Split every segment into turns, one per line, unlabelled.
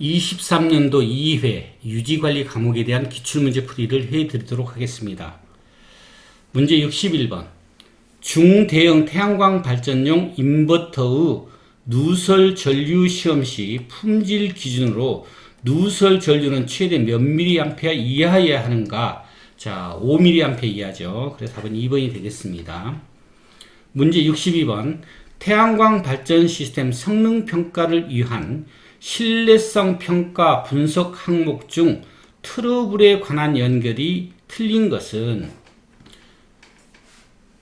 23년도 2회 유지관리 과목에 대한 기출문제 풀이를 해드리도록 하겠습니다. 문제 61번. 중대형 태양광 발전용 인버터의 누설 전류 시험 시 품질 기준으로 누설 전류는 최대 몇 mA 이하여야 하는가? 자, 5mA 이하죠. 그래서 답은 2번이 되겠습니다. 문제 62번. 태양광 발전 시스템 성능 평가를 위한 신뢰성 평가 분석 항목 중 트러블에 관한 연결이 틀린 것은,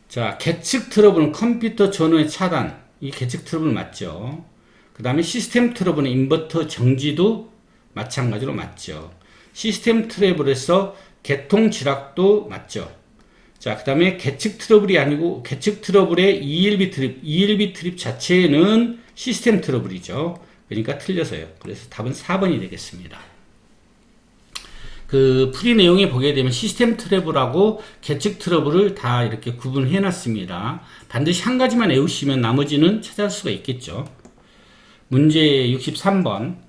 자, 계측 트러블은 컴퓨터 전원의 차단, 이 계측 트러블 맞죠. 그 다음에 시스템 트러블은 인버터 정지도 마찬가지로 맞죠. 시스템 트러블에서 개통 지락도 맞죠. 자, 그 다음에 계측 트러블이 아니고 계측 트러블의 ELB 트립 자체는 시스템 트러블이죠. 그러니까 틀려서요. 그래서 답은 4번이 되겠습니다. 그 풀이 내용에 보게 되면 시스템 트러블하고 계측 트러블을 다 이렇게 구분해 놨습니다. 반드시 한 가지만 외우시면 나머지는 찾을 수가 있겠죠. 문제 63번.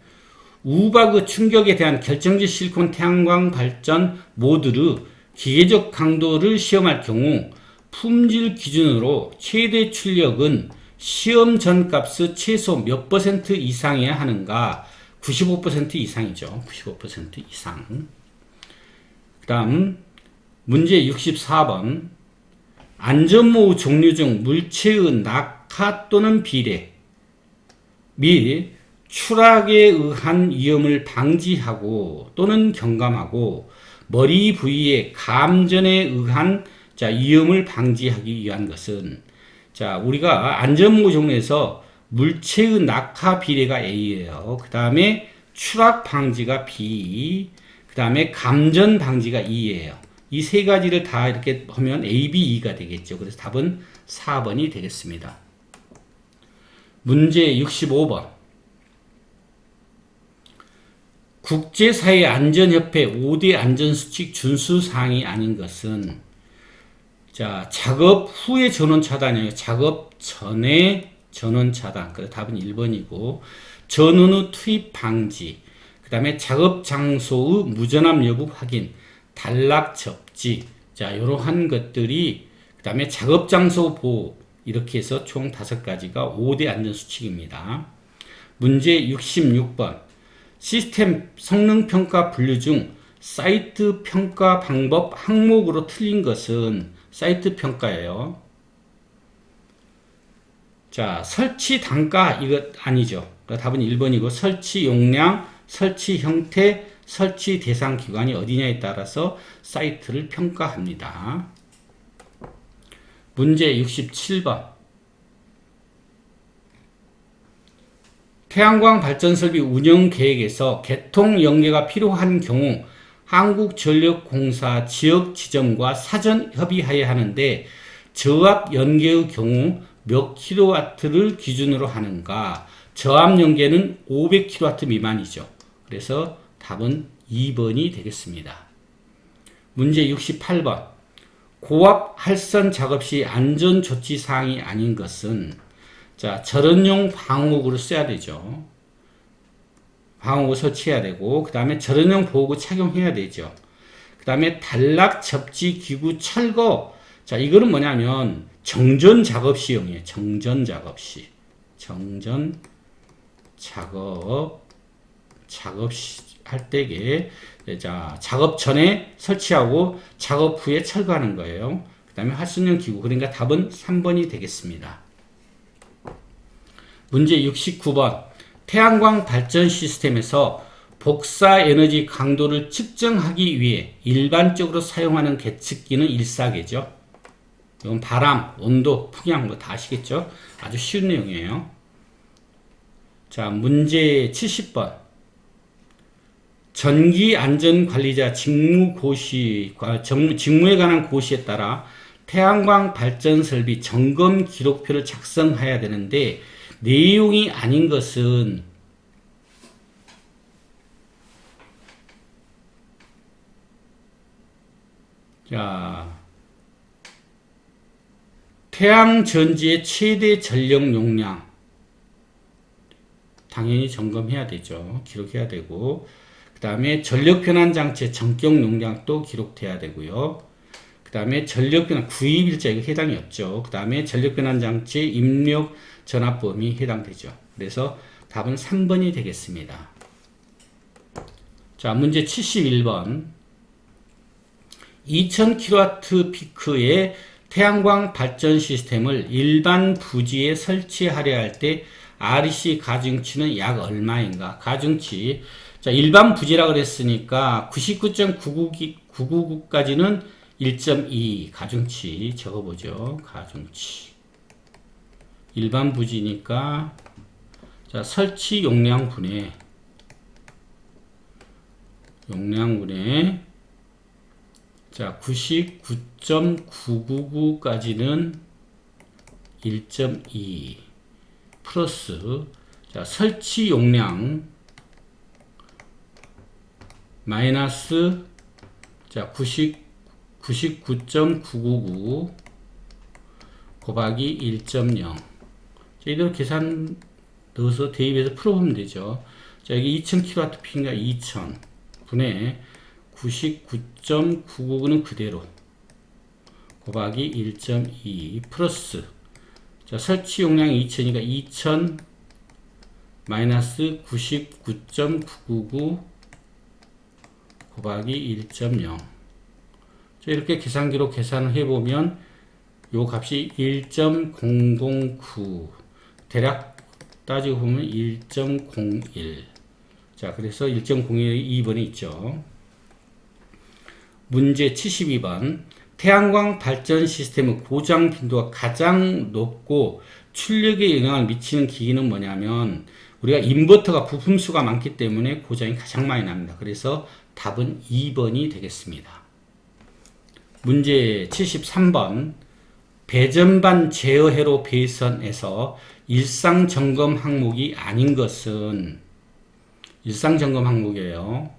우박의 충격에 대한 결정지 실리콘 태양광 발전 모듈의 기계적 강도를 시험할 경우 품질 기준으로 최대 출력은 시험 전 값의 최소 몇 % 이상이어야 하는가? 95% 이상이죠. 95% 이상. 그 다음 문제 64번. 안전모의 종류 중 물체의 낙하 또는 비례 및 추락에 의한 위험을 방지하고 또는 경감하고 머리 부위의 감전에 의한 위험을 방지하기 위한 것은, 자, 우리가 안전모 종류에서 물체의 낙하 비례가 A예요. 그 다음에 추락 방지가 B, 그 다음에 감전 방지가 E예요. 이 세 가지를 다 이렇게 하면 A, B, E가 되겠죠. 그래서 답은 4번이 되겠습니다. 문제 65번. 국제사회 안전협회 5대 안전수칙 준수사항이 아닌 것은, 자, 작업 후의 전원 차단이에요. 작업 전에 전원 차단. 그래서 답은 1번이고, 전원의 투입 방지, 그 다음에 작업 장소의 무전압 여부 확인, 단락 접지, 자, 이러한 것들이, 그 다음에 작업 장소 보호, 이렇게 해서 총 5가지가 5대 안전수칙입니다. 문제 66번. 시스템 성능평가 분류 중 사이트 평가 방법 항목으로 틀린 것은 사이트 평가예요. 자, 설치 단가 이것 아니죠. 답은 1번이고 설치 용량, 설치 형태, 설치 대상 기관이 어디냐에 따라서 사이트를 평가합니다. 문제 67번. 태양광 발전설비 운영 계획에서 개통 연계가 필요한 경우 한국전력공사 지역 지점과 사전 협의하여야 하는데 저압 연계의 경우 몇 킬로와트를 기준으로 하는가? 저압 연계는 500킬로와트 미만이죠. 그래서 답은 2번이 되겠습니다. 문제 68번. 고압 할선 작업 시 안전조치 사항이 아닌 것은, 자, 절연용 방호구를 써야 되죠. 방호구 설치해야 되고, 그 다음에 절연용 보호구 착용해야 되죠. 그 다음에 단락 접지 기구 철거. 자, 이거는 뭐냐면 정전 작업 시용이에요. 정전 작업 시. 정전 작업 할 때에, 자, 작업 전에 설치하고 작업 후에 철거하는 거예요. 그 다음에 활선용 기구. 그러니까 답은 3번이 되겠습니다. 문제 69번. 태양광 발전 시스템에서 복사 에너지 강도를 측정하기 위해 일반적으로 사용하는 계측기는 일사계죠. 이건 바람, 온도, 풍향 뭐 다 아시겠죠? 아주 쉬운 내용이에요. 자, 문제 70번. 전기안전관리자 직무에 관한 고시에 따라 태양광 발전 설비 점검 기록표를 작성해야 되는데 내용이 아닌 것은, 자, 태양전지의 최대 전력 용량, 당연히 점검해야 되죠. 기록해야 되고, 그 다음에 전력 변환 장치의 전격 용량도 기록돼야 되고요. 그 다음에 전력 변환 구입일자 이거 해당이 없죠. 그 다음에 전력 변환 장치의 입력 전압 범위 해당되죠. 그래서 답은 3번이 되겠습니다. 자, 문제 71번. 2000kW 피크의 태양광 발전 시스템을 일반 부지에 설치하려 할 때 REC 가중치는 약 얼마인가? 가중치. 자, 일반 부지라 그랬으니까 99.999까지는 1.2 가중치 적어보죠. 가중치. 일반 부지니까 자, 설치 용량분의 자, 99.999까지는 1.2 플러스 자, 설치 용량 마이너스 자, 99.999 곱하기 1.0 이대로 계산 넣어서 대입해서 풀어보면 되죠. 자, 여기 2000kW P인가 2000 분의 99.999는 그대로 곱하기 1.2 플러스 자, 설치 용량이 2000이니까 2000 마이너스 99.999 곱하기 1.0 이렇게 계산기로 계산을 해보면 요 값이 1.009 대략 따지고 보면 1.01 자, 그래서 1.01이 2번에 있죠. 문제 72번. 태양광 발전 시스템의 고장 빈도가 가장 높고 출력에 영향을 미치는 기기는 뭐냐면 우리가 인버터가 부품수가 많기 때문에 고장이 가장 많이 납니다. 그래서 답은 2번이 되겠습니다. 문제 73번. 배전반 제어 회로 배선에서 일상점검 항목이 아닌 것은 일상점검 항목이에요.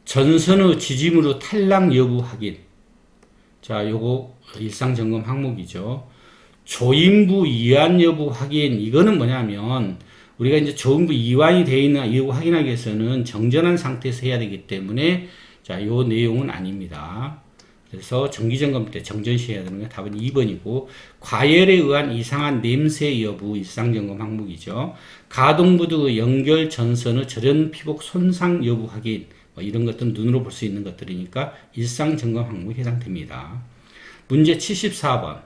전선의 지짐으로 탈락 여부 확인. 자, 요거 일상점검 항목이죠. 조인부 이완 여부 확인. 이거는 뭐냐면 우리가 이제 조인부 이완이 되어 있나 이거 확인하기 위해서는 정전한 상태에서 해야 되기 때문에 자, 요 내용은 아닙니다. 그래서 정기점검 때 정전시 해야 되는 게 답은 2번이고 과열에 의한 이상한 냄새 여부 일상점검 항목이죠. 가동부두 연결 전선의 절연 피복 손상 여부 확인 뭐 이런 것들은 눈으로 볼 수 있는 것들이니까 일상점검 항목에 해당됩니다. 문제 74번.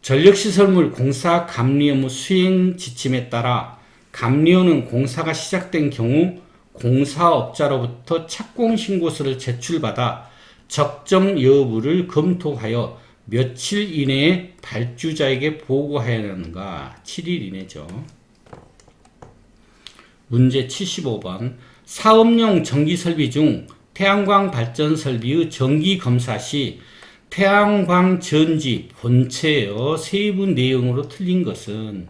전력시설물 공사 감리 업무 수행 지침에 따라 감리원은 공사가 시작된 경우 공사업자로부터 착공신고서를 제출받아 적정 여부를 검토하여 며칠 이내에 발주자에게 보고해야 하는가? 7일 이내죠. 문제 75번. 사업용 전기설비 중 태양광 발전 설비의 정기검사 시 태양광 전지 본체의 세부 내용으로 틀린 것은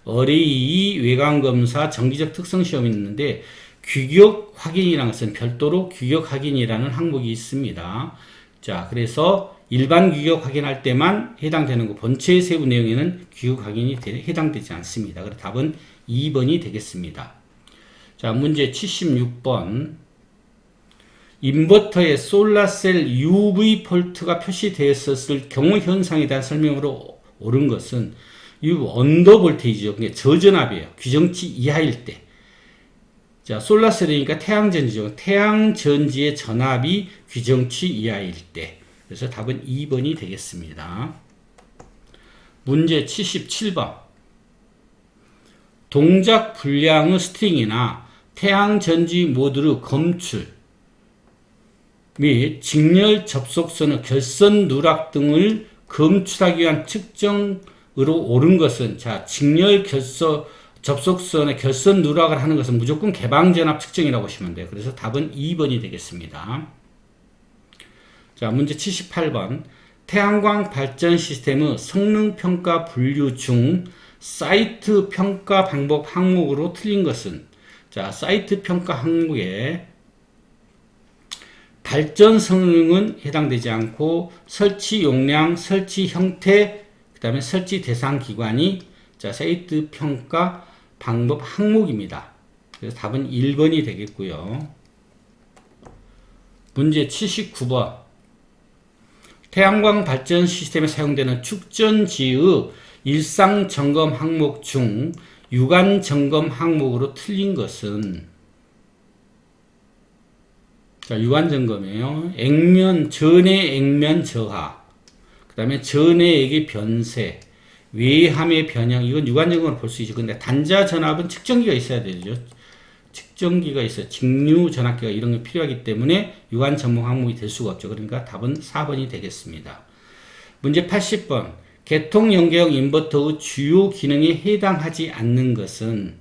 RAE 외관검사 정기적 특성시험이 있는데 규격 확인이라는 것은 별도로 규격 확인이라는 항목이 있습니다. 자, 그래서 일반 규격 확인할 때만 해당되는 거 본체의 세부 내용에는 규격 확인이 해당되지 않습니다. 그래서 답은 2번이 되겠습니다. 자, 문제 76번. 인버터에 솔라셀 UV 폴트가 표시되었을 경우 현상에 대한 설명으로 옳은 것은 이 언더볼테이지죠. 그게 저전압이에요. 규정치 이하일 때. 자, 솔라셀이니까 태양전지죠. 태양전지의 전압이 규정치 이하일 때. 그래서 답은 2번이 되겠습니다. 문제 77번. 동작 불량의 스트링이나 태양전지 모듈의 검출 및 직렬 접속선의 결선 누락 등을 검출하기 위한 측정으로 옳은 것은 자, 직렬 접속선의 결선 누락을 하는 것은 무조건 개방전압 측정이라고 보시면 돼요. 그래서 답은 2번이 되겠습니다. 자, 문제 78번. 태양광 발전 시스템의 성능평가 분류 중 사이트 평가 방법 항목으로 틀린 것은 자, 사이트 평가 항목에 발전 성능은 해당되지 않고 설치 용량, 설치 형태, 그 다음에 설치 대상 기관이 자, 사이트 평가 방법 항목입니다. 그래서 답은 1번이 되겠고요. 문제 79번. 태양광 발전 시스템에 사용되는 축전지의 일상 점검 항목 중 유관 점검 항목으로 틀린 것은, 자, 유관 점검이에요. 액면, 전의 액면 저하, 그 다음에 전해액의 변세, 외함의 변형, 이건 유관 점검으로 볼 수 있죠. 근데 단자 전압은 측정기가 있어야 되죠. 측정기가 있어요. 직류 전압기가 이런 게 필요하기 때문에 유관 점검 항목이 될 수가 없죠. 그러니까 답은 4번이 되겠습니다. 문제 80번. 개통 연계형 인버터의 주요 기능에 해당하지 않는 것은,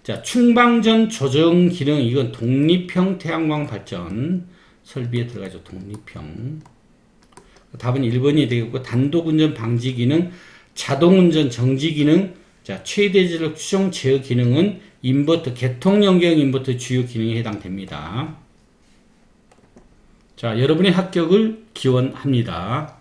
자, 충방전 조정 기능, 이건 독립형 태양광 발전 설비에 들어가죠. 독립형. 답은 1번이 되겠고, 단독 운전 방지 기능, 자동 운전 정지 기능, 자, 최대 지력 추정 제어 기능은 인버터, 개통 연계형 인버터 주요 기능에 해당됩니다. 자, 여러분의 합격을 기원합니다.